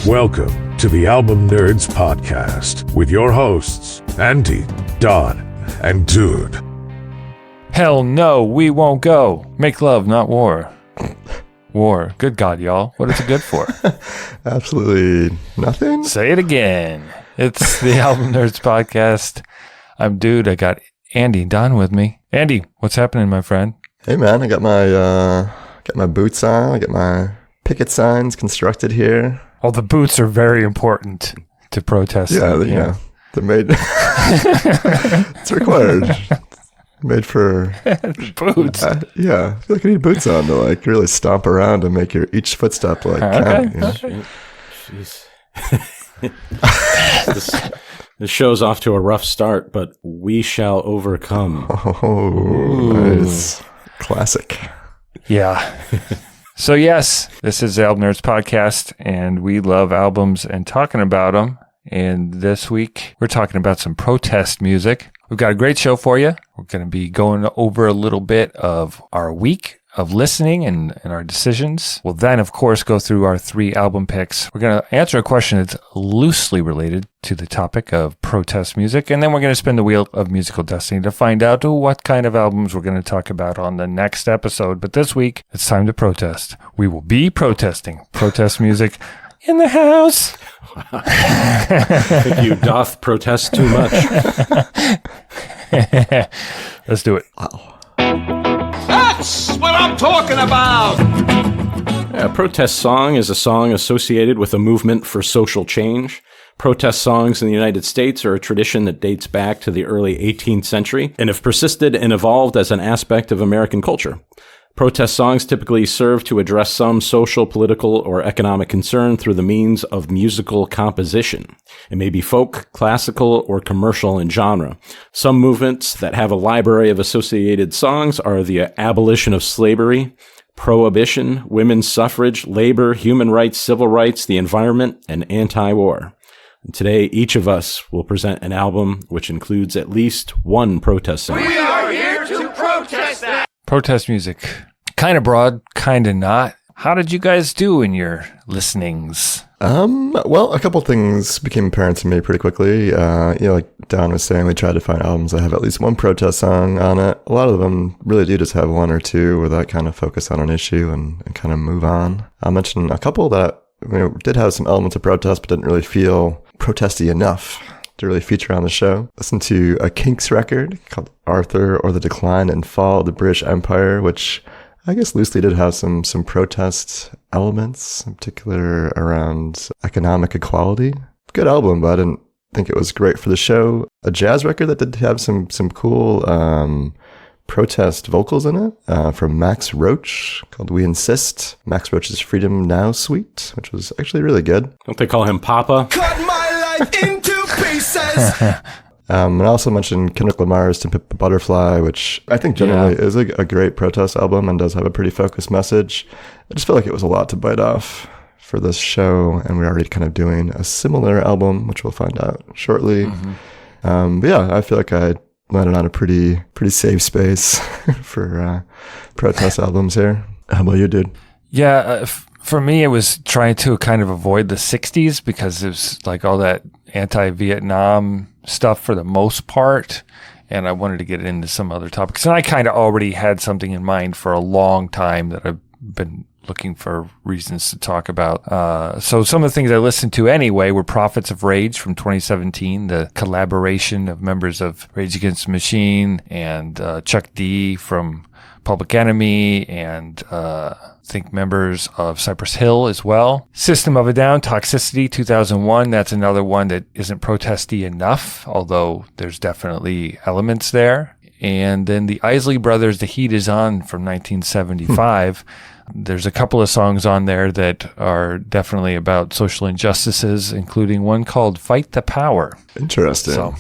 Welcome to the Album Nerds Podcast with your hosts, Andy, Don, and Dude. Hell no, we won't go. Make love, not war. War. Good God, y'all. What is it good for? Absolutely nothing. Say it again. It's the Album Nerds Podcast. I'm Dude. I got Andy and Don with me. Andy, what's happening, my friend? Hey man, I got my boots on. I got my picket signs constructed here. Oh, the boots are very important to protest. Yeah. They're made. It's required. Made for boots. Yeah, I feel like I need boots on to like really stomp around and make each footstep like count. You know? Jeez. This show's off to a rough start, but we shall overcome. Oh, nice. Classic. Yeah. So yes, this is the Album Nerds Podcast, and we love albums and talking about them. And this week, we're talking about some protest music. We've got a great show for you. We're going to be going over a little bit of our week of listening and our decisions. We'll then, of course, go through our 3 album picks. We're going to answer a question that's loosely related to the topic of protest music. And then we're going to spin the wheel of musical destiny to find out what kind of albums we're going to talk about on the next episode. But this week, it's time to protest. We will be protesting protest music in the house. I think you doth protest too much. Let's do it. Wow. That's what I'm talking about! A protest song is a song associated with a movement for social change. Protest songs in the United States are a tradition that dates back to the early 18th century and have persisted and evolved as an aspect of American culture. Protest songs typically serve to address some social, political, or economic concern through the means of musical composition. It may be folk, classical, or commercial in genre. Some movements that have a library of associated songs are the abolition of slavery, prohibition, women's suffrage, labor, human rights, civil rights, the environment, and anti-war. And today, each of us will present an album which includes at least one protest song. We are here to protest that! Protest music. Kind of broad, kind of not. How did you guys do in your listenings? Well, a couple things became apparent to me pretty quickly. Like Don was saying, we tried to find albums that have at least one protest song on it. A lot of them really do just have one or two where that kind of focus on an issue and kind of move on. I'll mention a couple that did have some elements of protest, but didn't really feel protesty enough to really feature on the show. Listen to a Kinks record called Arthur or the Decline and Fall of the British Empire, which I guess loosely did have some protest elements, in particular around economic equality. Good album, but I didn't think it was great for the show. A jazz record that did have some cool protest vocals in it from Max Roach called We Insist. Max Roach's Freedom Now Suite, which was actually really good. Don't they call him Papa? Cut my life into pieces! And I also mentioned Kendrick Lamar's To Pimp a Butterfly, which I think generally is a great protest album and does have a pretty focused message. I just felt like it was a lot to bite off for this show, and we're already kind of doing a similar album, which we'll find out shortly. Mm-hmm. But yeah, I feel like I landed on a pretty safe space for protest albums here. How about you, dude? Yeah, for me, it was trying to kind of avoid the 60s because it was like all that anti-Vietnam stuff for the most part, and I wanted to get into some other topics. And I kind of already had something in mind for a long time that I've been looking for reasons to talk about. So some of the things I listened to anyway were Prophets of Rage from 2017, the collaboration of members of Rage Against the Machine and Chuck D from Public Enemy and I think members of Cypress Hill as well. System of a Down, Toxicity 2001. That's another one that isn't protesty enough, although there's definitely elements there. And then the Isley Brothers, The Heat Is On from 1975. There's a couple of songs on there that are definitely about social injustices, including one called Fight the Power. Interesting. So,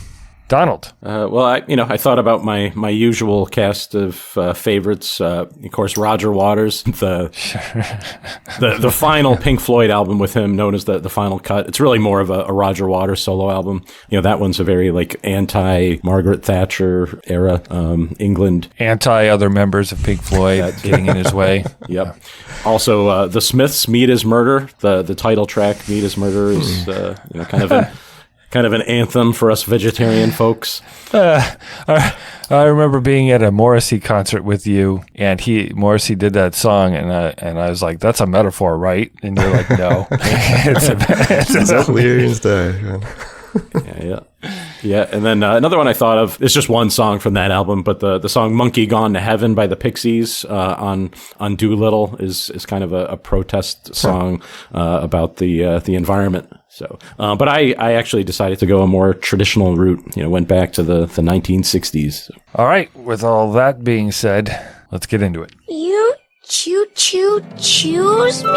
Donald. Well, I thought about my usual cast of favorites. Of course, Roger Waters, the final Pink Floyd album with him, known as the Final Cut. It's really more of a Roger Waters solo album. That one's a very anti-Margaret Thatcher era England, anti-other members of Pink Floyd getting in his way. Yep. Also, the Smiths' "Meat Is Murder." The title track, "Meat Is Murder," is kind of an anthem for us vegetarian folks. I remember being at a Morrissey concert with you, and Morrissey did that song, and I was like, "That's a metaphor, right?" And you're like, "No, it's Clear's Day." Yeah. And then another one I thought of, it's just one song from that album, but the song "Monkey Gone to Heaven" by the Pixies on Doolittle is kind of a protest song about the environment. So, but I actually decided to go a more traditional route. Went back to the 1960s. All right. With all that being said, let's get into it. You choose me?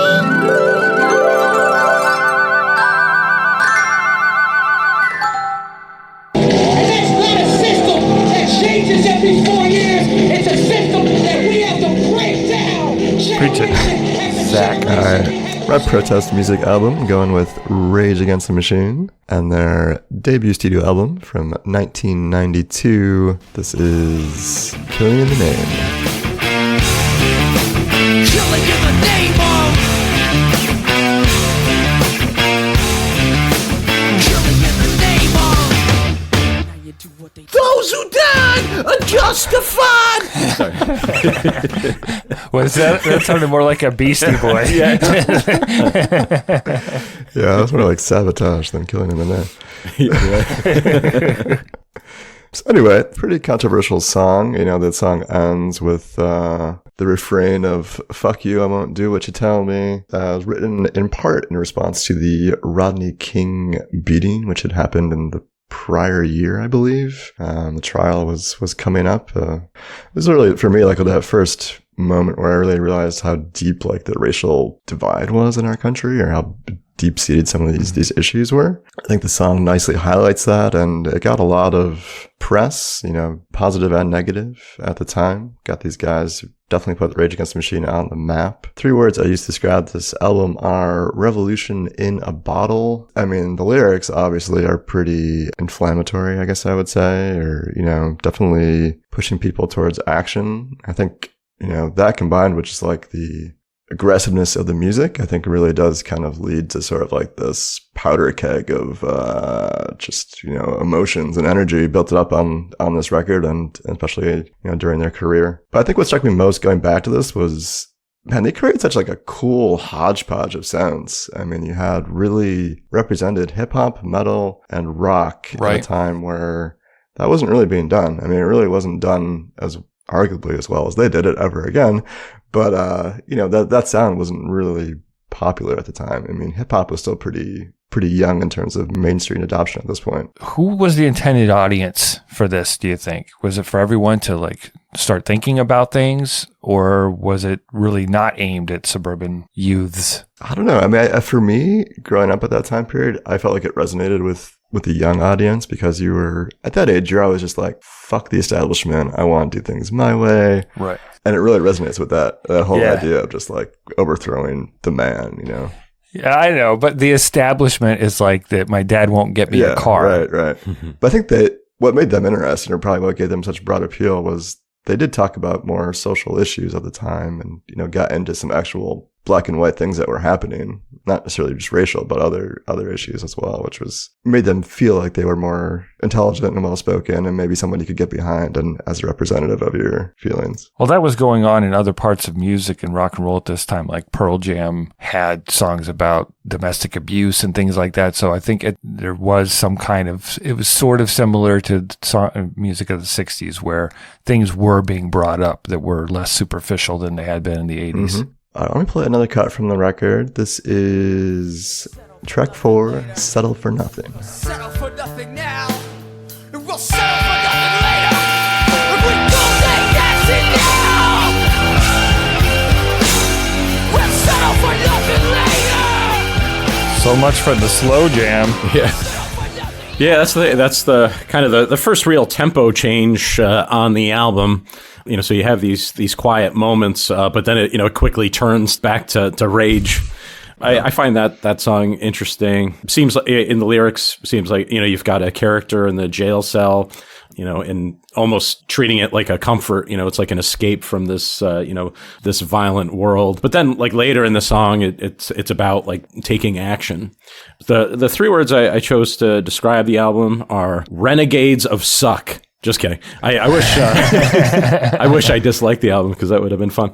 Changes every 4 years. It's a system that we have to break down. Preach it, Zach. My protest music album, going with Rage Against the Machine and their debut studio album from 1992. This is Killing in the Name. Killing in the name of. Killing in the name of. Those who died are justified. Sorry. Was that? That sounded more like a Beastie Boy. Yeah, that's more like Sabotage than Killing in the Name. So anyway, pretty controversial song. That song ends with the refrain of "fuck you, I won't do what you tell me." It was written in part in response to the Rodney King beating, which had happened in the prior year, I believe. The trial was coming up. It was really, for me, that first moment where I really realized how deep the racial divide was in our country, or how deep-seated some of these issues were. I think the song nicely highlights that, and it got a lot of press, positive and negative at the time. Got these guys who definitely put Rage Against the Machine on the map. 3 words I used to describe this album are revolution in a bottle. I mean, the lyrics obviously are pretty inflammatory, I guess I would say, or, definitely pushing people towards action. I think, that combined with just the aggressiveness of the music, I think really does kind of lead to sort of this powder keg of emotions and energy built up on this record, and especially during their career. But I think what struck me most going back to this was, man, they created such a cool hodgepodge of sounds. I mean, you had really represented hip hop, metal, and rock at a time where that wasn't really being done. I mean, it really wasn't done as arguably as well as they did it ever again. But, that sound wasn't really popular at the time. I mean, hip hop was still pretty young in terms of mainstream adoption at this point. Who was the intended audience for this, do you think? Was it for everyone to start thinking about things, or was it really not aimed at suburban youths? I don't know. I mean, for me, growing up at that time period, I felt like it resonated with the young audience, because you were at that age, you're always just fuck the establishment. I want to do things my way. Right. And it really resonates with that whole idea of just overthrowing the man, Yeah, I know. But the establishment is that my dad won't get me a car. Right. But I think that what made them interesting, or probably what gave them such broad appeal, was they did talk about more social issues of the time, and, got into some actual black and white things that were happening, not necessarily just racial, but other issues as well, which made them feel like they were more intelligent and well-spoken, and maybe someone you could get behind and as a representative of your feelings. Well, that was going on in other parts of music and rock and roll at this time. Pearl Jam had songs about domestic abuse and things like that. So I think there was some kind of, it was sort of similar to music of the 60s, where things were being brought up that were less superficial than they had been in the 80s. Mm-hmm. Let me play another cut from the record. This is track 4, Settle for Nothing. Settle for nothing now, and we'll settle for nothing later. If we don't take action now, we'll settle for nothing later. So much for the slow jam. Yeah. Yeah, that's the kind of the first real tempo change on the album. So you have these quiet moments, but then it quickly turns back to rage. I find that song interesting. Seems like in the lyrics, seems like you've got a character in the jail cell, and almost treating it like a comfort. It's like an escape from this this violent world. But then like later in the song, it's about like taking action. The three words I chose to describe the album are renegades of suck. Just kidding. I wish I wish I disliked the album because that would have been fun.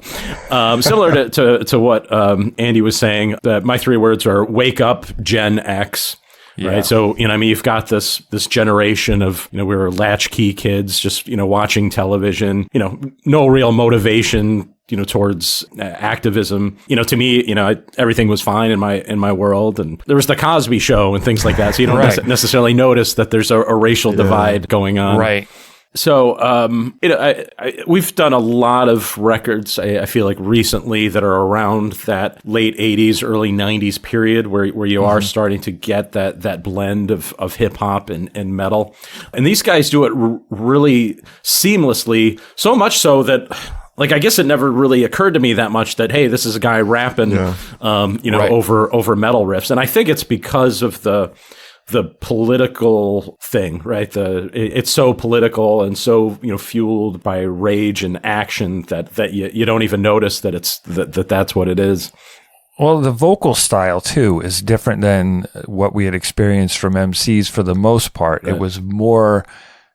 Similar to what Andy was saying, that my three words are wake up Gen X. Yeah. Right. So, you've got this generation of, we were latchkey kids just, watching television, no real motivation, towards activism. To me, everything was fine in my world. And there was the Cosby Show and things like that. So you don't necessarily notice that there's a racial divide going on. Right. So, we've done a lot of records, I feel like recently, that are around that late 80s, early 90s period where you are starting to get that blend of hip hop and metal. And these guys do it really seamlessly, so much so that, like, I guess it never really occurred to me that much that, hey, this is a guy rapping, over metal riffs. And I think it's because of the political thing, right? It's so political and so, fueled by rage and action that you don't even notice that that's what it is. Well, the vocal style too is different than what we had experienced from MCs for the most part. Right. It was more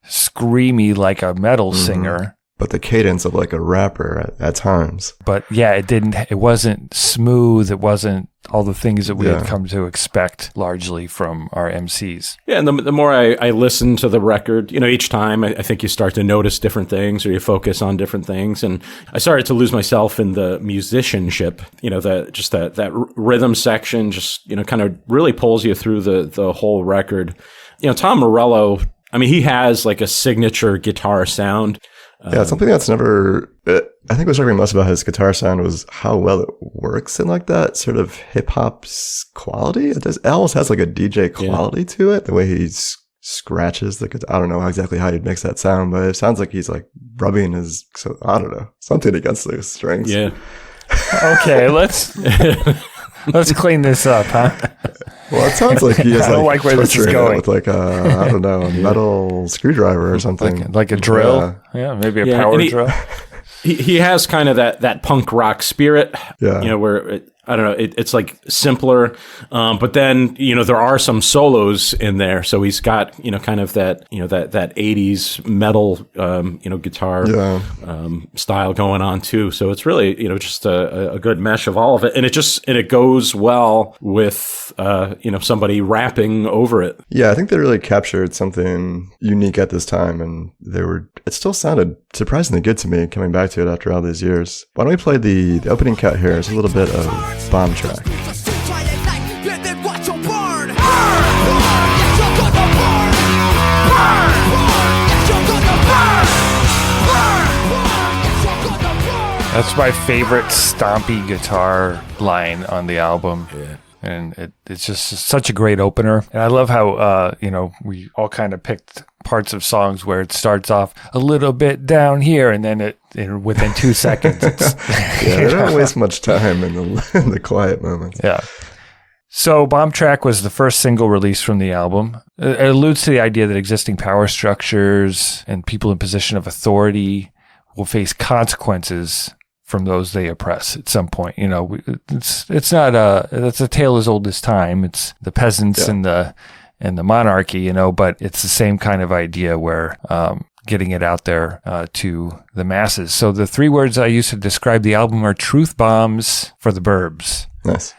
screamy like a metal singer. But the cadence of like a rapper at times. But yeah, it wasn't smooth. It wasn't all the things that we had come to expect largely from our MCs. Yeah, and the more I listen to the record, each time I think you start to notice different things or you focus on different things. And I started to lose myself in the musicianship, that rhythm section just, kind of really pulls you through the whole record. Tom Morello, he has like a signature guitar sound. Yeah, something that's never, I think what struck me most about his guitar sound was how well it works in like that sort of hip hop quality. It almost has like a DJ quality to it, the way he scratches the guitar. I don't know exactly how he'd mix that sound, but it sounds like he's like rubbing something against those strings. Yeah. Okay, let's clean this up, huh? Well, it sounds like he is like where this is going with like a metal screwdriver or something, like a drill. Yeah, maybe a power drill. He has kind of that punk rock spirit. Yeah, where I don't know, it's like simpler, but then there are some solos in there. So he's got kind of that that 80s metal guitar style going on too. So it's really just a good mesh of all of it, and it goes well with somebody rapping over it. Yeah, I think they really captured something unique at this time, and it still sounded surprisingly good to me coming back to it after all these years. Why don't we play the opening cut here? It's a little bit of Bomb Track. That's my favorite stompy guitar line on the album. Yeah. And it's just such a great opener. And I love how, we all kind of picked parts of songs where it starts off a little bit down here and then within 2 seconds. They don't waste much time in the quiet moments. Yeah. So Bomb Track was the first single released from the album. It alludes to the idea that existing power structures and people in position of authority will face consequences from those they oppress at some point. It's not that's a tale as old as time. It's the peasants and the monarchy, but it's the same kind of idea where getting it out there to the masses. So the three words I used to describe the album are truth bombs for the burbs. Nice.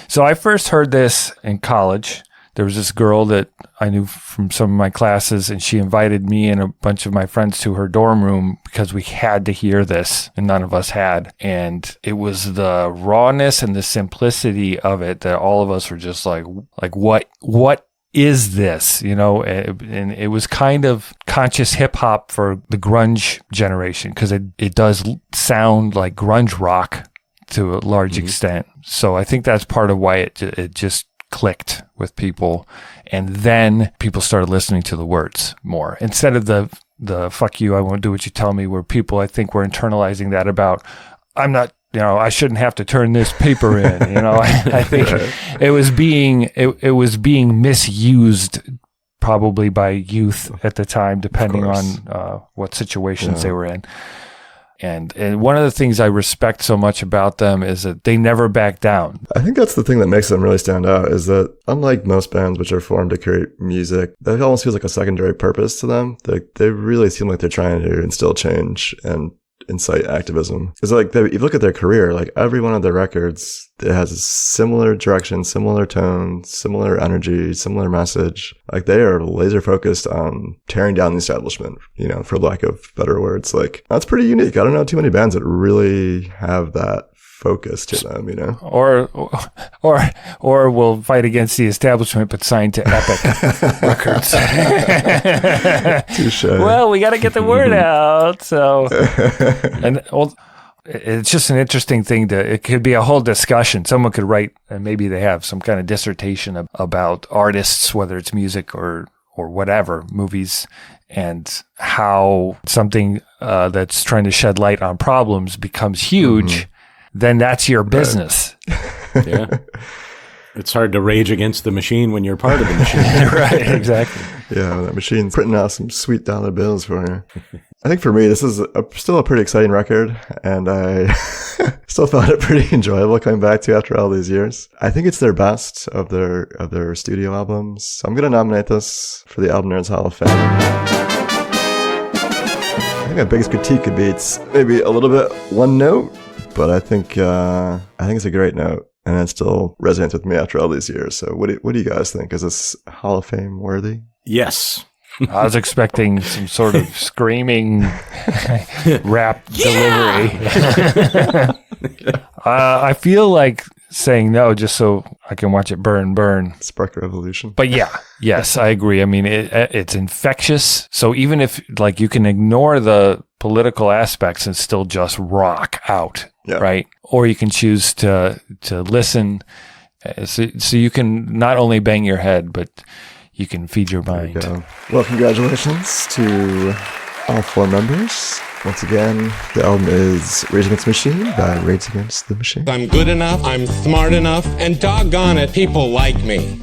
So I first heard this in college. There was this girl that I knew from some of my classes, and she invited me and a bunch of my friends to her dorm room because we had to hear this, and none of us had. And it was the rawness and the simplicity of it that all of us were just like what is this? And it was kind of conscious hip hop for the grunge generation because it does sound like grunge rock to a large extent. So I think that's part of why it just clicked with people. And then people started listening to the words more instead of the fuck you, I won't do what you tell me, where people, I think, were internalizing that about, I'm not, I shouldn't have to turn this paper in. I think it was being misused probably by youth at the time, depending on what situations they were in. And one of the things I respect so much about them is that they never back down. I think that's the thing that makes them really stand out, is that unlike most bands which are formed to create music, that almost feels like a secondary purpose to them. They really seem like they're trying to instill change and incite activism. It's like, if you look at their career, like every one of their records, it has a similar direction, similar tone, similar energy, similar message. Like they are laser focused on tearing down the establishment, for lack of better words. Like that's pretty unique. I don't know too many bands that really have that focus to them, or will fight against the establishment but sign to Epic Records. Touche. Well, we got to get the word out. So, it's just an interesting thing it could be a whole discussion. Someone could write, and maybe they have some kind of dissertation about artists, whether it's music or whatever, movies, and how something that's trying to shed light on problems becomes huge. Then that's your business. Yeah. It's hard to rage against the machine when you're part of the machine. Right, exactly. Yeah, that machine's printing out some sweet dollar bills for you. I think for me, this is still a pretty exciting record, and I still found it pretty enjoyable coming back to after all these years. I think it's their best of their studio albums. I'm going to nominate this for the Album Nerds Hall of Fame. I think my biggest critique could be it's maybe a little bit one note, but I think it's a great note, and it still resonates with me after all these years. So what do you guys think? Is this Hall of Fame worthy? Yes. I was expecting some sort of screaming rap delivery. I feel like saying no just so I can watch it burn. Spark a revolution. But yes, I agree. I mean, it's infectious. So even if you can ignore the political aspects and still just rock out, right? Or you can choose to listen, so you can not only bang your head, but you can feed your mind. There you go. Well, congratulations to all 4 members. Once again, the album is Rage Against the Machine by Rage Against the Machine. I'm good enough, I'm smart enough, and doggone it, people like me.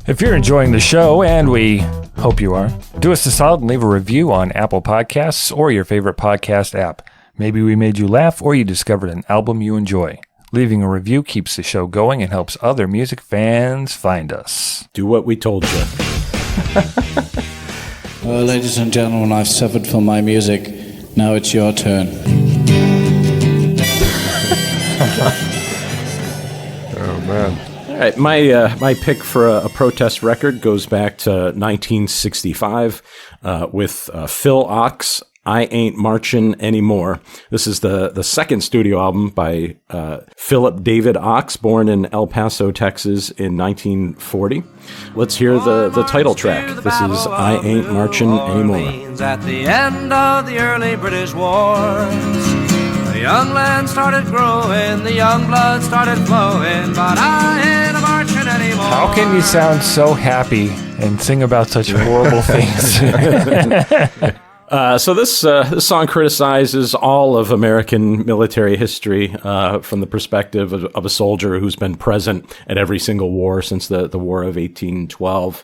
If you're enjoying the show, and we hope you are, do us a solid and leave a review on Apple Podcasts or your favorite podcast app. Maybe we made you laugh or you discovered an album you enjoy. Leaving a review keeps the show going and helps other music fans find us. Do what we told you. Well, ladies and gentlemen, I've suffered for my music. Now it's your turn. Oh, man. All right, my pick for a protest record goes back to 1965 with Phil Ochs, I Ain't Marchin' Anymore. This is the second studio album by Philip David Ochs, born in El Paso, Texas in 1940. Let's hear the title track. This is I Ain't Marchin' Anymore. At the end of the early British wars, the young land started growing, the young blood started flowing, but I ain't marching anymore. How can you sound so happy and sing about such horrible things? So this song criticizes all of American military history from the perspective of a soldier who's been present at every single war since the War of 1812.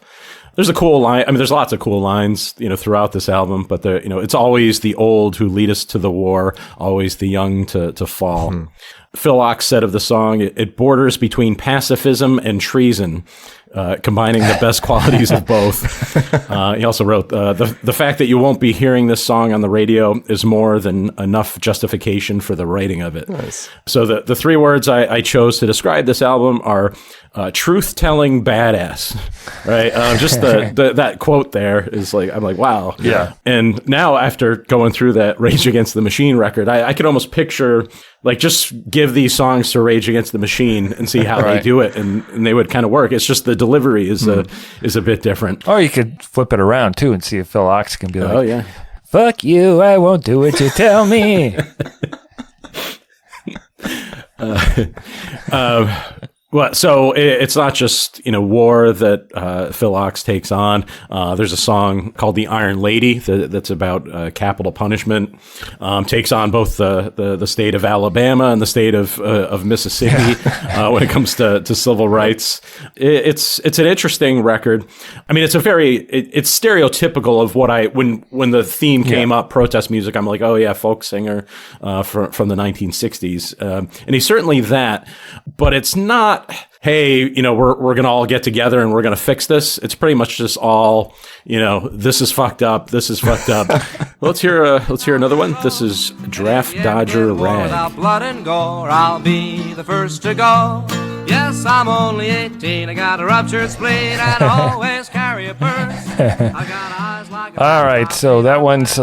There's a cool line. I mean, there's lots of cool lines, throughout this album, but it's always the old who lead us to the war, always the young to fall. Mm-hmm. Phil Ochs said of the song, it borders between pacifism and treason, combining the best qualities of both. He also wrote, the fact that you won't be hearing this song on the radio is more than enough justification for the writing of it. Nice. So the 3 words I chose to describe this album are truth-telling badass, right? Just that quote there is I'm like, wow. Yeah. And now after going through that Rage Against the Machine record, I could almost picture just give these songs to Rage Against the Machine and see how they do it, and they would kind of work. It's just the delivery is a bit different. Or you could flip it around too and see if Phil Ochs can be like, oh yeah, fuck you, I won't do what you tell me. Well, so it's not just, war that Phil Ochs takes on. There's a song called The Iron Lady that's about capital punishment. Takes on both the state of Alabama and the state of Mississippi when it comes to civil rights. It's an interesting record. I mean, it's it's stereotypical of what when the theme came up, protest music, I'm like, oh yeah, folk singer from the 1960s. And he's certainly that, but it's not, hey, we're going to all get together and we're going to fix this. It's pretty much just all, this is fucked up. This is fucked up. Let's hear another one. This is Draft Dodger Rag. Without blood and gore, I'll be the first to go. Yes, I'm only 18. I got a ruptured spleen and always carry a purse. I got eyes like a All right, so that one's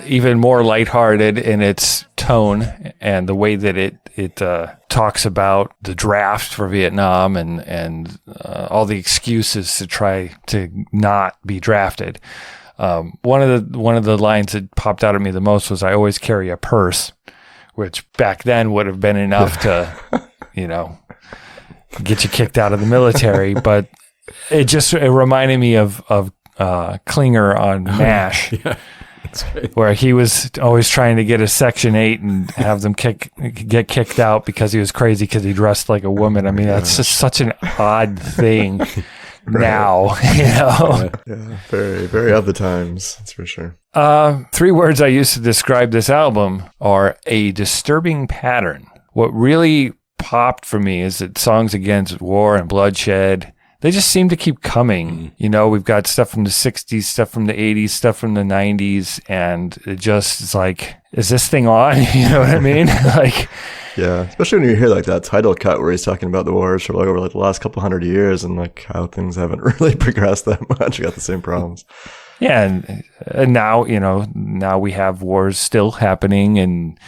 even more lighthearted in its tone and the way that it talks about the draft for Vietnam and all the excuses to try to not be drafted. One of the lines that popped out at me the most was, "I always carry a purse," which back then would have been enough to, get you kicked out of the military. But it reminded me of Klinger on MASH. Yeah. That's great. Where he was always trying to get a Section 8 and have them get kicked out because he was crazy because he dressed like a woman. I mean, that's just such an odd thing now, Yeah, very, very of the times, that's for sure. 3 words I used to describe this album are a disturbing pattern. What really popped for me is that songs against war and bloodshed, they just seem to keep coming. We've got stuff from the 60s, stuff from the 80s, stuff from the 90s, and it just is like, is this thing on? You know what I mean? Yeah, especially when you hear like that title cut where he's talking about the wars for like over like the last couple hundred years and like how things haven't really progressed that much. We got the same problems. Yeah, and now, now we have wars still happening and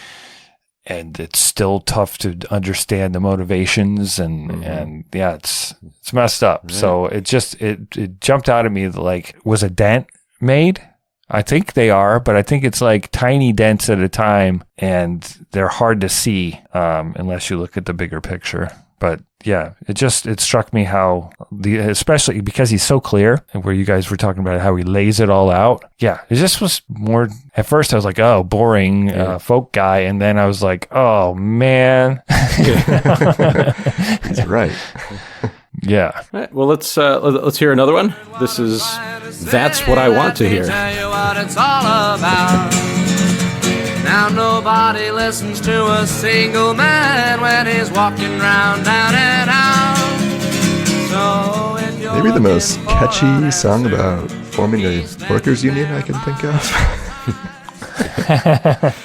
it's still tough to understand the motivations and yeah, it's messed up. Right. So it jumped out at me like, was a dent made? I think they are, but I think it's like tiny dents at a time and they're hard to see unless you look at the bigger picture. But yeah, it struck me how especially because he's so clear, and where you guys were talking about how he lays it all out. Yeah, it just was more. At first, I was like, "Oh, boring folk guy," and then I was like, "Oh man." That's right. Yeah. All right, well, let's hear another one. This is That's What I Want to Hear. Tell you what it's all about. Now nobody listens to a single man when he's walking round down and out. So if you're Maybe the most looking for catchy an song answer, about forming a workers' union I can think of.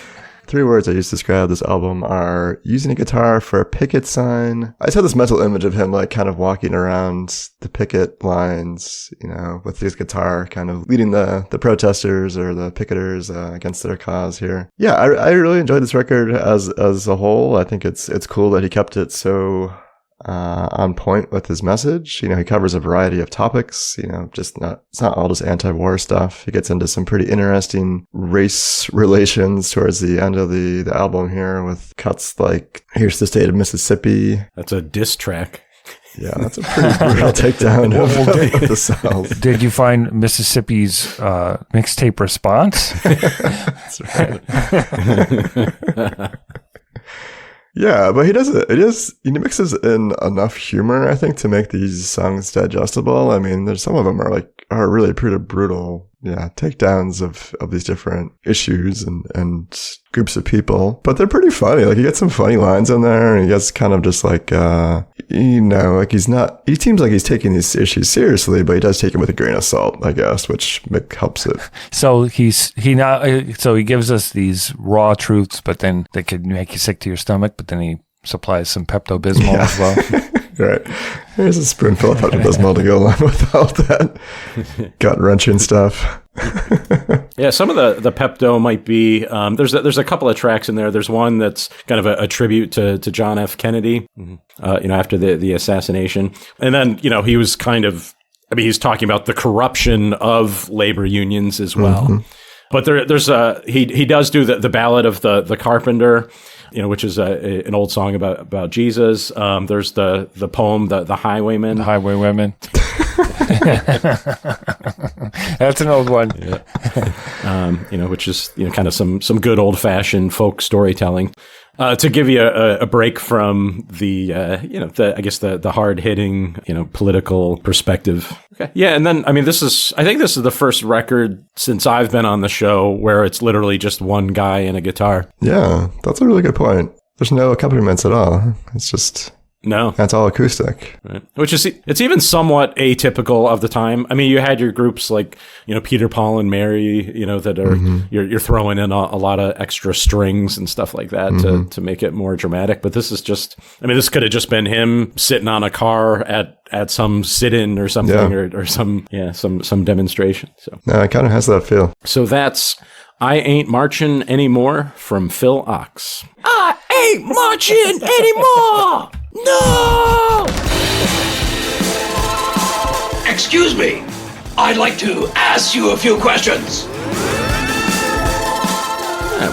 3 words I used to describe this album are using a guitar for a picket sign. I just had this mental image of him like kind of walking around the picket lines, with his guitar kind of leading the protesters or the picketers against their cause here. Yeah, I really enjoyed this record as a whole. I think it's cool that he kept it so on point with his message. He covers a variety of topics, it's not all just anti-war stuff. He gets into some pretty interesting race relations towards the end of the album here with cuts like, here's the state of Mississippi. That's a diss track. Yeah, that's a pretty brutal takedown of the South. Did you find Mississippi's mixtape response? That's right. Yeah, but he does it. He mixes in enough humor, I think, to make these songs digestible. I mean, there's some of them are really pretty brutal, takedowns of these different issues and groups of people. But they're pretty funny. Like, he gets some funny lines in there, and he gets kind of just like, he seems like he's taking these issues seriously, but he does take them with a grain of salt, I guess, which helps it. So he gives us these raw truths, but then they could make you sick to your stomach, but then he supplies some Pepto-Bismol as well. Right. There's a spoonful of Pepto-Bismol to go along with all that gut-wrenching stuff. Yeah, some of the Pepto might be, there's a couple of tracks in there. There's one that's kind of a tribute to John F. Kennedy, after the assassination. And then, he was he's talking about the corruption of labor unions as well. Mm-hmm. But there's he does do the ballad of the carpenter. which is an old song about Jesus. There's the poem, the Highwaymen. The Highwaywomen. That's an old one. Yeah. Which is kind of some good old fashioned folk storytelling. To give you a break from the hard hitting political perspective. Okay. Yeah, and then I think this is the first record since I've been on the show where it's literally just one guy and a guitar. Yeah, that's a really good point. There's no accompaniments at all. It's just that's all acoustic. Right. Which is, it's even somewhat atypical of the time. I mean, you had your groups like, Peter, Paul, and Mary, that are, you're throwing in a lot of extra strings and stuff like that to make it more dramatic. But this is just, this could have just been him sitting on a car at some sit-in or something, or some demonstration. So it kind of has that feel. So that's I Ain't Marching Anymore from Phil Ochs. I ain't marching anymore! No! Excuse me. I'd like to ask you a few questions.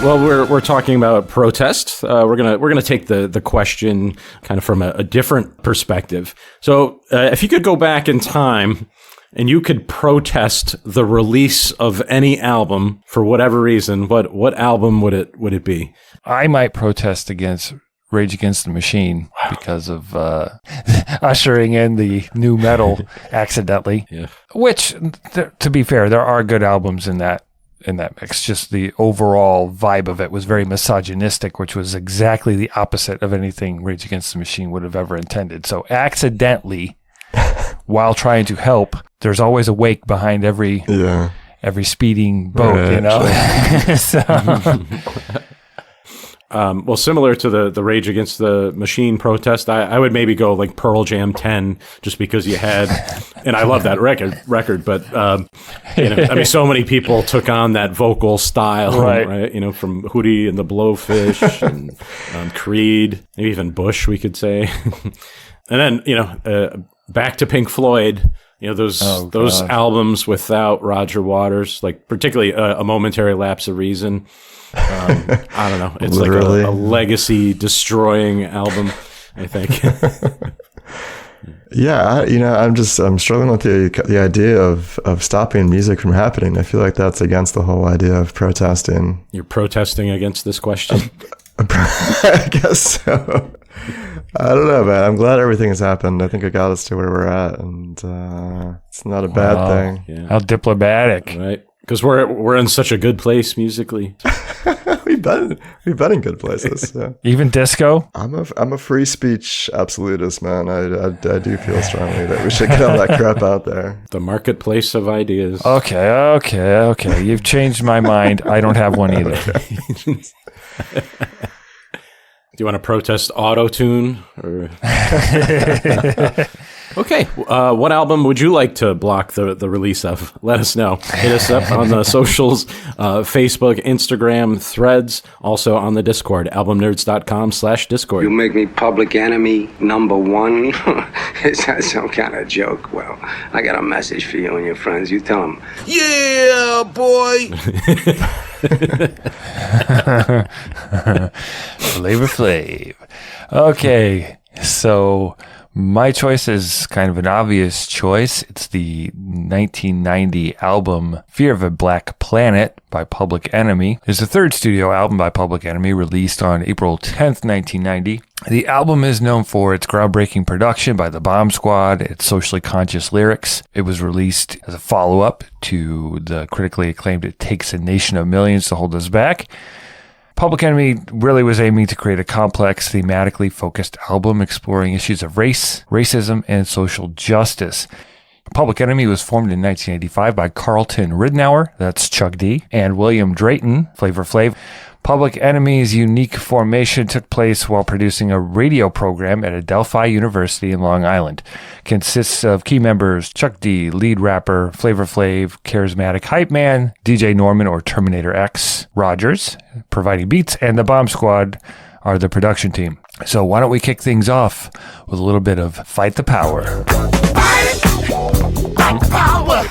Well, we're talking about protest. We're gonna take the question kind of from a different perspective. So, if you could go back in time and you could protest the release of any album for whatever reason, what album would it be? I might protest against Rage Against the Machine because of ushering in the new metal accidentally. Yeah. Which, to be fair, there are good albums in that mix. Just the overall vibe of it was very misogynistic, which was exactly the opposite of anything Rage Against the Machine would have ever intended. So accidentally, while trying to help, there's always a wake behind every speeding boat, right, So. Well, similar to the Rage Against the Machine protest, I would maybe go like Pearl Jam 10, just because you had, and I love that record, but so many people took on that vocal style, right? From Hootie and the Blowfish, and Creed, maybe even Bush, we could say, and then back to Pink Floyd. Those albums without Roger Waters, like particularly A Momentary Lapse of Reason. I don't know. It's Literally. like a legacy destroying album, I think. Yeah, I'm struggling with the idea of stopping music from happening. I feel like that's against the whole idea of protesting. You're protesting against this question? I guess so. I don't know, man. I'm glad everything has happened. I think it got us to where we're at, and it's not a bad thing. Yeah. How diplomatic, right? Because we're in such a good place musically. We've been in good places. Yeah. Even disco. I'm a free speech absolutist, man. I do feel strongly that we should get all that crap out there. The marketplace of ideas. Okay. You've changed my mind. I don't have one either. Do you want to protest auto-tune? Or... Okay. What album would you like to block the release of? Let us know. Hit us up on the socials, Facebook, Instagram, Threads, also on the Discord, albumnerds.com/Discord. You make me public enemy number one? Is that some kind of joke? Well, I got a message for you and your friends. You tell them. Yeah, boy! Flavor Flav. Okay, so my choice is kind of an obvious choice. It's the 1990 album Fear of a Black Planet by Public Enemy. It's the third studio album by Public Enemy, released on April 10th, 1990. The album is known for its groundbreaking production by the Bomb Squad, its socially conscious lyrics. It was released as a follow-up to the critically acclaimed It Takes a Nation of Millions to Hold Us Back. Public Enemy really was aiming to create a complex, thematically focused album exploring issues of race, racism, and social justice. Public Enemy was formed in 1985 by Carlton Ridenour, that's Chuck D, and William Drayton, Flavor Flav. Public Enemy's unique formation took place while producing a radio program at Adelphi University in Long Island. Consists of key members Chuck D, lead rapper, Flavor Flav, charismatic hype man, DJ Norman or Terminator X, Rogers, providing beats, and the Bomb Squad are the production team. So why don't we kick things off with a little bit of Fight the Power. Fight the power!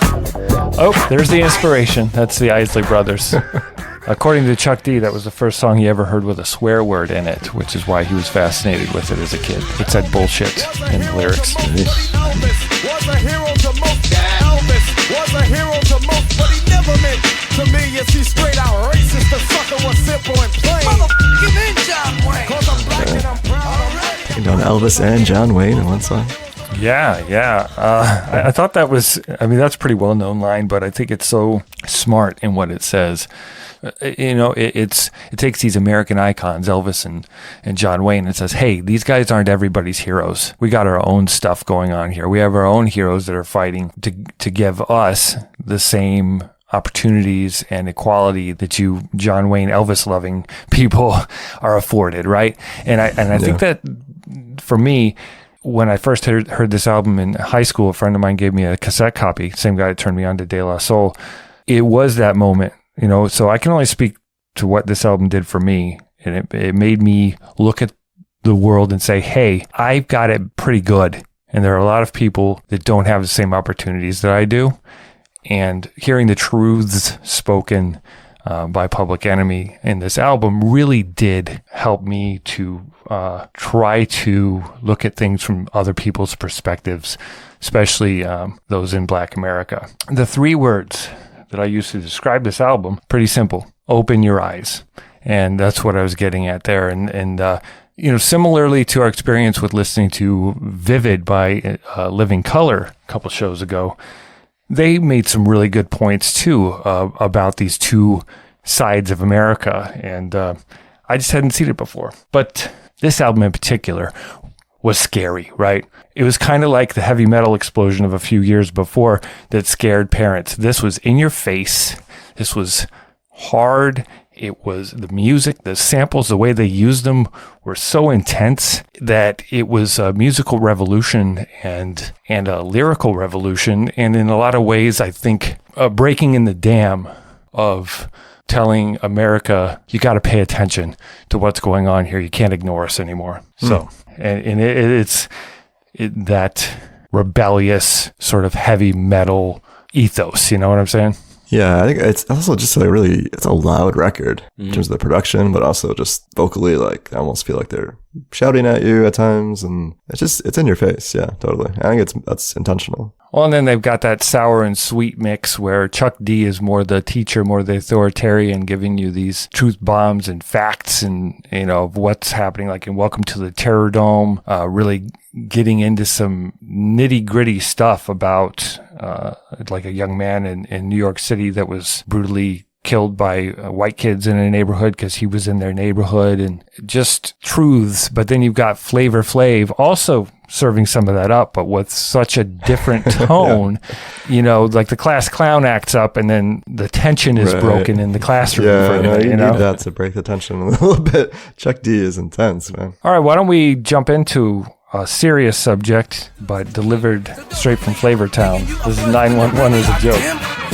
Oh, there's the inspiration. That's the Isley Brothers. According to Chuck D, that was the first song he ever heard with a swear word in it, which is why he was fascinated with it as a kid. It said bullshit in the lyrics. Elvis was a hero to most. Elvis was a hero to most, but he never meant to me. Yes, he's straight out racist. The sucker was simple and plain. Motherfucking in John Wayne. 'Cause I'm black and I'm proud. Taking down Elvis and John Wayne in one song. Yeah. I thought that was, that's a pretty well-known line, but I think it's so smart in what it says. It takes these American icons, Elvis and John Wayne, and says, hey, these guys aren't everybody's heroes. We got our own stuff going on here. We have our own heroes that are fighting to give us the same opportunities and equality that you, John Wayne, Elvis-loving people are afforded, right? And I think that, for me, when I first heard this album in high school, a friend of mine gave me a cassette copy, same guy that turned me on to De La Soul. It was that moment, so I can only speak to what this album did for me. And it made me look at the world and say, hey, I've got it pretty good. And there are a lot of people that don't have the same opportunities that I do. And hearing the truths spoken by Public Enemy in this album really did help me to try to look at things from other people's perspectives, especially those in Black America. The 3 words that I used to describe this album, pretty simple: open your eyes. And that's what I was getting at there. And similarly to our experience with listening to Vivid by Living Colour a couple shows ago, they made some really good points too about these two sides of America, and I just hadn't seen it before. But this album in particular was scary, right? It was kind of like the heavy metal explosion of a few years before that scared parents. This was in your face. This was hard. It was the music, the samples, the way they used them were so intense that it was a musical revolution and a lyrical revolution. And in a lot of ways, I think breaking in the dam of telling America, you got to pay attention to what's going on here. You can't ignore us anymore. So, and it's that rebellious sort of heavy metal ethos. You know what I'm saying? Yeah, I think it's also just it's a loud record in terms of the production, but also just vocally, I almost feel like they're shouting at you at times, and it's in your face. Yeah, totally. I think that's intentional. Well, and then they've got that sour and sweet mix where Chuck D is more the teacher, more the authoritarian, giving you these truth bombs and facts and, of what's happening, like in Welcome to the Terror Dome, really getting into some nitty gritty stuff about, like a young man in New York City that was brutally killed by white kids in a neighborhood because he was in their neighborhood, and just truths. But then you've got Flavor Flav also serving some of that up, but with such a different tone. Like the class clown acts up and then the tension is broken in the classroom. Yeah, you need that to break the tension a little bit. Chuck D is intense, man. All right, why don't we jump into a serious subject, but delivered straight from Flavor Town. This is 911 as a joke.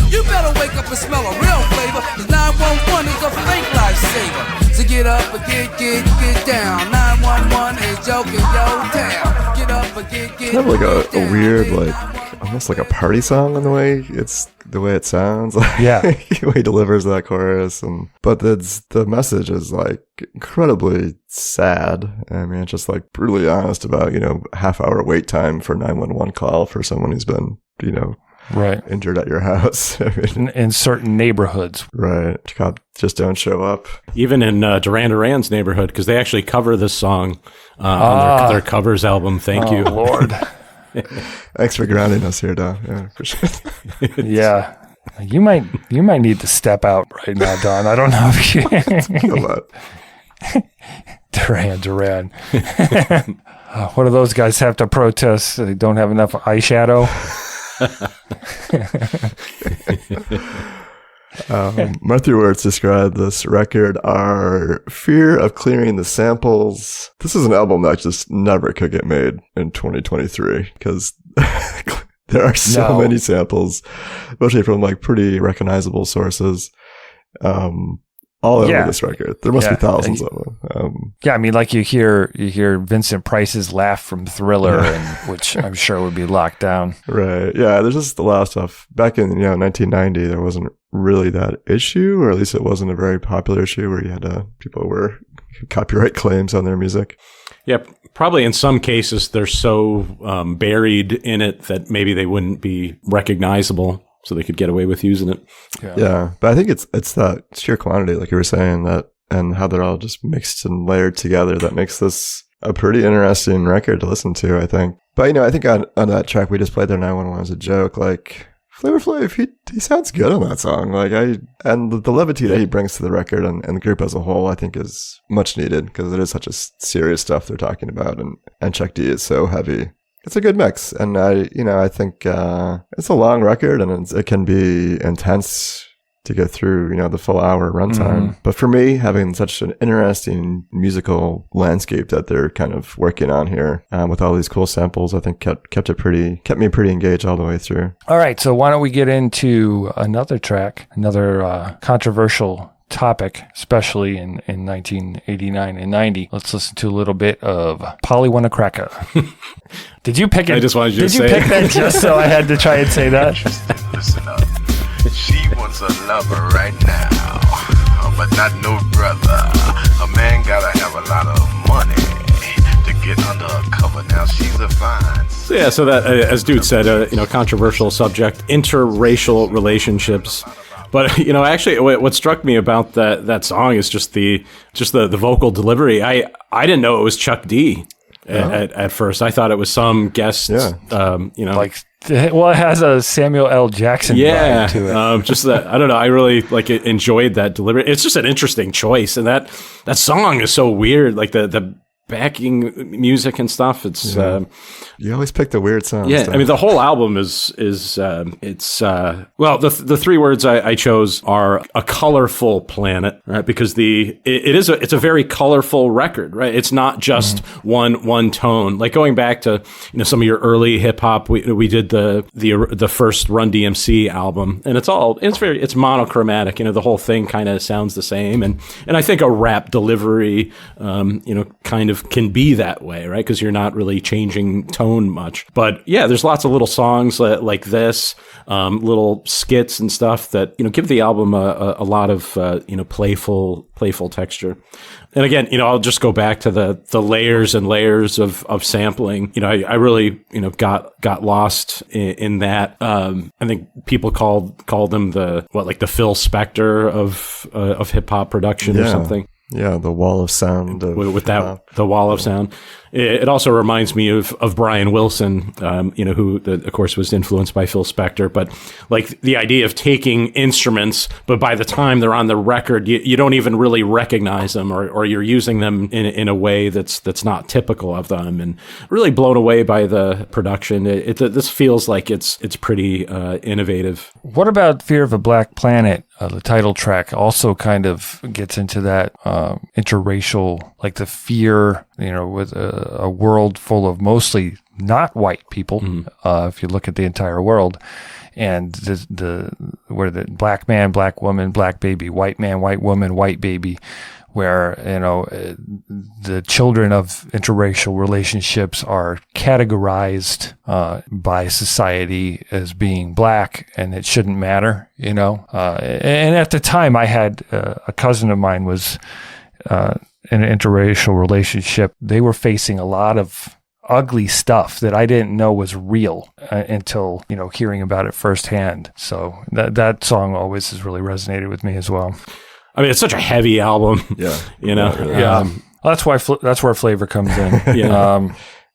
You better wake up and smell a real flavor, 'cause 911 is a fake lifesaver. So get up and get down. 911 is joking your town. Get up and get It's kind of like a weird, almost like a party song in the way it sounds. Yeah. The way he delivers that chorus, but the message is incredibly sad. I mean, it's just brutally honest about, half-hour wait time for 911 call for someone who's been, right, injured at your house. I mean, in certain neighborhoods. Right. Cops just don't show up. Even in Duran Duran's neighborhood, because they actually cover this song on their covers album. Thank you. Lord. Thanks for grounding us here, Don. Yeah, appreciate it. Yeah. You might need to step out right now, Don. I don't know if you... Duran. What do those guys have to protest? They don't have enough eyeshadow? My 3 words describe this record are fear of clearing the samples. This is an album that just never could get made in 2023 because there are so many samples, especially from pretty recognizable sources. all over this record. There must be thousands of them. Yeah, I mean, like you hear Vincent Price's laugh from Thriller, which I'm sure would be locked down. Right. Yeah, there's just a lot of stuff. Back in 1990, there wasn't really that issue, or at least it wasn't a very popular issue where you had people were copyright claims on their music. Yeah, probably in some cases they're so buried in it that maybe they wouldn't be recognizable, so they could get away with using it. Yeah, but I think it's that sheer quantity, like you were saying, that and how they're all just mixed and layered together that makes this a pretty interesting record to listen to, I think. But I think on that track we just played there, 911 as a joke, like Flavor Flav, he sounds good on that song. And the levity that he brings to the record and the group as a whole, I think, is much needed because it is such a serious stuff they're talking about, and Chuck D is so heavy. It's a good mix, and I think it's a long record, and it can be intense to get through, the full hour runtime. But for me, having such an interesting musical landscape that they're kind of working on here with all these cool samples, I think kept me pretty engaged all the way through. All right, so why don't we get into another track, another controversial topic, especially in 1989 and 90. Let's listen to a little bit of Polly Wanna Cracker. Did you pick it? I just wanted you to say Did you pick that just so I had to try and say that? Listen up. She wants a lover right now, but not no brother. A man gotta have a lot of money to get under a cover. Now she's a fine. Yeah, so that, as Dude said, controversial subject, interracial relationships. But actually, what struck me about that song is just the vocal delivery. I didn't know it was Chuck D at first. I thought it was some guest. It has a Samuel L. Jackson vibe to it. Just that, I don't know. I really enjoyed that delivery. It's just an interesting choice, and that song is so weird. Like the backing music and stuff. It's you always pick the weird songs. Yeah, I mean the whole album is the three words I chose are a colorful planet, right? Because it's a very colorful record, right? It's not just one tone. Like going back to some of your early hip hop, we did the first Run DMC album, and it's monochromatic. The whole thing kind of sounds the same, and I think a rap delivery, kind of can be that way, right? Because you're not really changing tone much. But yeah, there's lots of little songs like this, little skits and stuff that give the album a lot of playful texture. And again, I'll just go back to the layers and layers of sampling. I really got lost in that. I think people called them the Phil Spector of hip hop production or something. Yeah, the wall of sound. The wall of sound. It also reminds me of Brian Wilson, who, of course, was influenced by Phil Spector. But like the idea of taking instruments, but by the time they're on the record, you don't even really recognize them, or you're using them in a way that's not typical of them. And really blown away by the production. This feels like it's pretty innovative. What about Fear of a Black Planet? The title track also kind of gets into that interracial, like the fear, with a world full of mostly not white people. If you look at the entire world, and where the black man, black woman, black baby, white man, white woman, white baby, where the children of interracial relationships are categorized by society as being black, and it shouldn't matter, and at the time I had a cousin of mine was in an interracial relationship. They were facing a lot of ugly stuff that I didn't know was real until hearing about it firsthand. So that song always has really resonated with me as well. I mean, it's such a heavy album. Yeah. Well, that's where flavor comes in.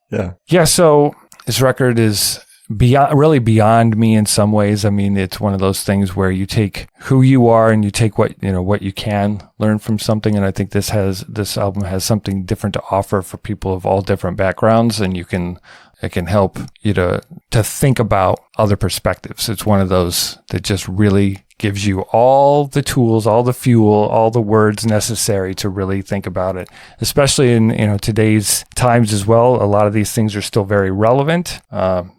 Yeah. So this record is really beyond me in some ways. I mean, it's one of those things where you take who you are and you take what you can learn from something. And I think this album has something different to offer for people of all different backgrounds, and it can help you to think about other perspectives. It's one of those that just really gives you all the tools, all the fuel, all the words necessary to really think about it, especially in today's times as well. A lot of these things are still very relevant.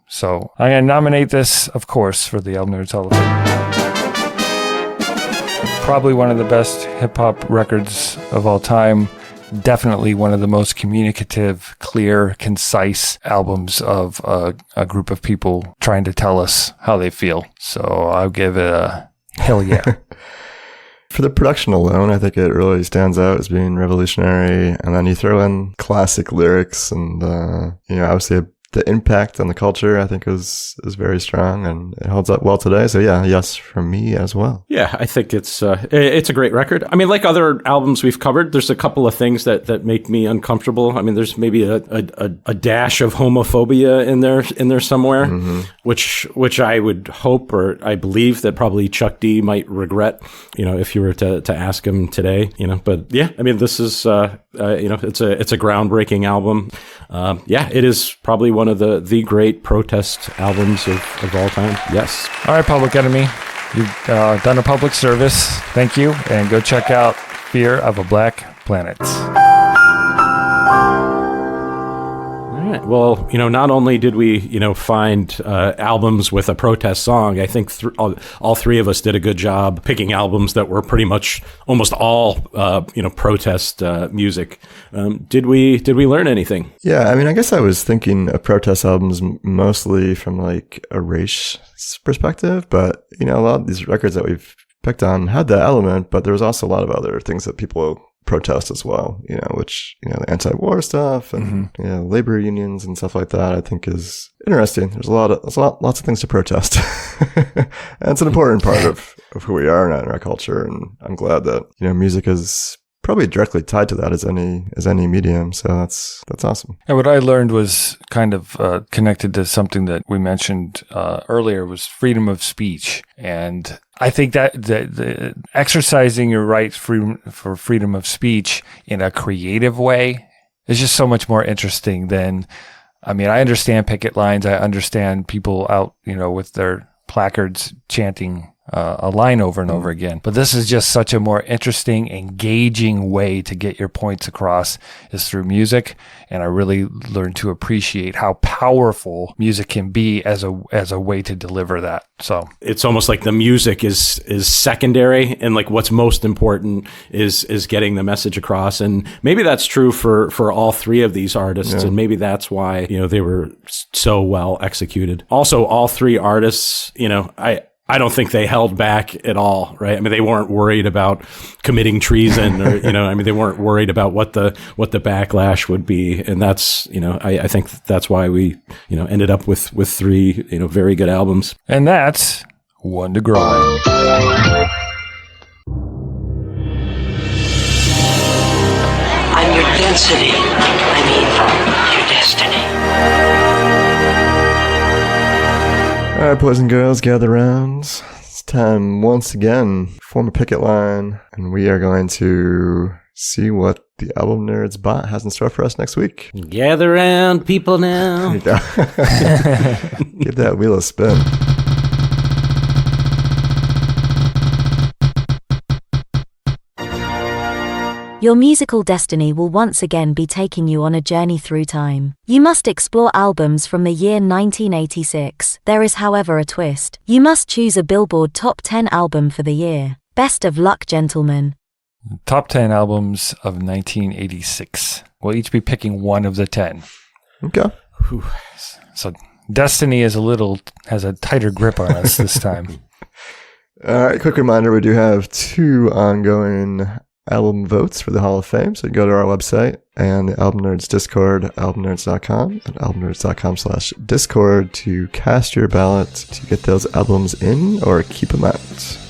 So I'm going to nominate this, of course, for the Album Nerds Hall of Fame. Probably one of the best hip-hop records of all time. Definitely one of the most communicative, clear, concise albums of a group of people trying to tell us how they feel. So I'll give it a hell yeah. For the production alone, I think it really stands out as being revolutionary. And then you throw in classic lyrics and, obviously the impact on the culture, I think is very strong, and it holds up well today. So yeah, yes from me as well. Yeah, I think it's a great record. I mean, like other albums we've covered, there's a couple of things that make me uncomfortable. I mean, there's maybe a dash of homophobia in there somewhere, which I would hope, or I believe that probably Chuck D might regret, if you were to ask him today, But yeah, I mean, this is it's a groundbreaking album. It is probably one of the great protest albums of all time. Yes. All right, Public Enemy. You've done a public service. Thank you. And go check out Fear of a Black Planet. All right. Well, not only did we, find albums with a protest song, I think all three of us did a good job picking albums that were pretty much almost all, protest music. Did we learn anything? Yeah, I mean, I guess I was thinking of protest albums mostly from like a race perspective, but a lot of these records that we've picked on had that element, but there was also a lot of other things that people protest as well, which, the anti-war stuff and, labor unions and stuff like that, I think is interesting. There's lots of things to protest. And it's an important part of who we are in our culture. And I'm glad that, music is probably directly tied to that as any medium. So that's awesome. And what I learned was kind of connected to something that we mentioned earlier, was freedom of speech. And I think that the exercising your right for freedom of speech in a creative way is just so much more interesting than, I mean, I understand picket lines. I understand people out, with their placards chanting a line over and over again. But this is just such a more interesting, engaging way to get your points across is through music. And I really learned to appreciate how powerful music can be as a way to deliver that. So it's almost like the music is secondary, and like what's most important is getting the message across. And maybe that's true for all three of these artists. And maybe that's why, they were so well executed. Also, all three artists, I don't think they held back at all, right? I mean, they weren't worried about committing treason, or they weren't worried about what the backlash would be, and that's I think that's why we ended up with three very good albums, and that's One to Grind. I'm your density. I mean, your destiny. All right, boys and girls, gather around. It's time once again, form a picket line, and we are going to see what the Album Nerds bot has in store for us next week. Gather around, people now. There you go. Give that wheel a spin. Your musical destiny will once again be taking you on a journey through time. You must explore albums from the year 1986. There is, however, a twist. You must choose a Billboard Top 10 album for the year. Best of luck, gentlemen. Top 10 albums of 1986. We'll each be picking one of the 10. Okay. So Destiny has a tighter grip on us this time. All right, quick reminder, we do have 2 ongoing album votes for the Hall of Fame. So you go to our website and the Album Nerds Discord, albumnerds.com, and albumnerds.com/discord to cast your ballot to get those albums in or keep them out.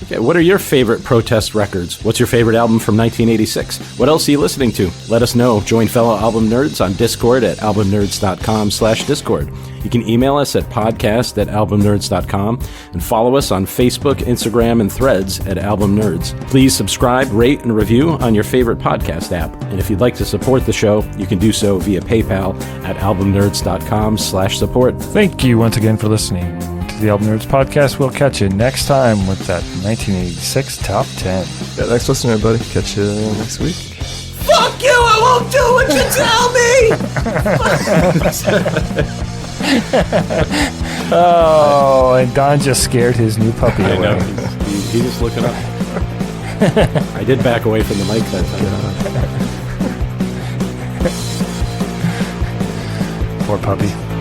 Okay, what are your favorite protest records? What's your favorite album from 1986? What else are you listening to? Let us know. Join fellow album nerds on Discord at albumnerds.com/discord. You can email us at podcast@albumnerds.com and follow us on Facebook, Instagram, and Threads at Album Nerds. Please subscribe, rate, and review on your favorite podcast app. And if you'd like to support the show, you can do so via PayPal at albumnerds.com/support. Thank you once again for listening to the Album Nerds podcast. We'll catch you next time with that 1986 Top 10. Yeah, thanks for listening, everybody. Catch you next week. Fuck you! I won't do what you tell me! Oh, and Don just scared his new puppy away. I know. He's just looking up. I did back away from the mic that time. Poor puppy.